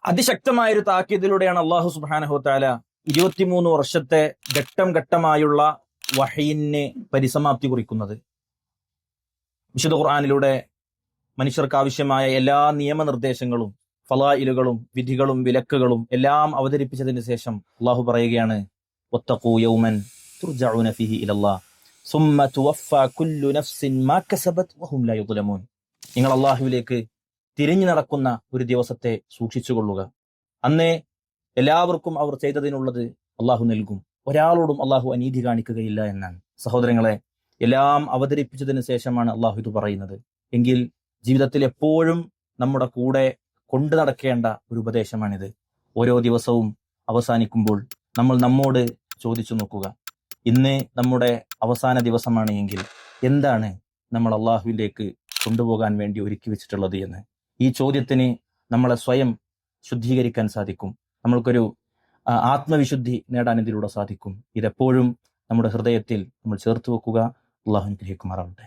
അതിശക്തമായൊരു താക്കീതിലൂടെയാണ് അള്ളാഹു സുബ്ഹാനഹു വതആല 23 വർഷത്തെ ഘട്ടം ഘട്ടമായുള്ള വഹയിന് പരിസമാപ്തി കുറിക്കുന്നത്. വിശുദ്ധ ഖുർആനിലൂടെ മനുഷ്യർക്ക് ആവശ്യമായ എല്ലാ നിയമനിർദ്ദേശങ്ങളും ഫളായിലുകളും വിധികളും വിലക്കുകളും എല്ലാം അവതരിപ്പിച്ചതിന് ശേഷം അള്ളാഹു പറയുകയാണ്, വത്തഖൂ യൗമൻ തുർജഊന ഫീഹി ഇലല്ലാഹ് സുമ്മ തുവഫാ കുല്ലു നഫ്സിൻ മാ കസബത് വഹും ലാ യുദ്ലമൂൻ. നിങ്ങൾ അള്ളാഹുവിലേക്ക് തിരിഞ്ഞു നടക്കുന്ന ഒരു ദിവസത്തെ സൂക്ഷിച്ചുകൊള്ളുക. അന്നേ എല്ലാവർക്കും അവർ ചെയ്തതിനുള്ളത് അള്ളാഹു നൽകും. ഒരാളോടും അള്ളാഹു അനീതി കാണിക്കുകയില്ല എന്നാണ്. സഹോദരങ്ങളെ, എല്ലാം അവതരിപ്പിച്ചതിന് ശേഷമാണ് അള്ളാഹു ഇത് പറയുന്നത്. എങ്കിൽ ജീവിതത്തിൽ എപ്പോഴും നമ്മുടെ കൂടെ കൊണ്ടു നടക്കേണ്ട ഒരു ഉപദേശമാണിത്. ഓരോ ദിവസവും അവസാനിക്കുമ്പോൾ നമ്മൾ നമ്മോട് ചോദിച്ചു നോക്കുക, ഇന്ന് നമ്മുടെ അവസാന ദിവസമാണ് എങ്കിൽ എന്താണ് നമ്മൾ അള്ളാഹുവിലേക്ക് കൊണ്ടുപോകാൻ വേണ്ടി ഒരുക്കി വെച്ചിട്ടുള്ളത് എന്ന്. ഈ ചോദ്യത്തിന് നമ്മളെ സ്വയം ശുദ്ധീകരിക്കാൻ സാധിക്കും. നമ്മൾക്കൊരു ആത്മവിശുദ്ധി നേടാൻ ഇതിലൂടെ സാധിക്കും. ഇതെപ്പോഴും നമ്മുടെ ഹൃദയത്തിൽ നമ്മൾ ചേർത്ത് വെക്കുക. അള്ളാഹു അനുഗ്രഹിക്കുമാറാവട്ടെ.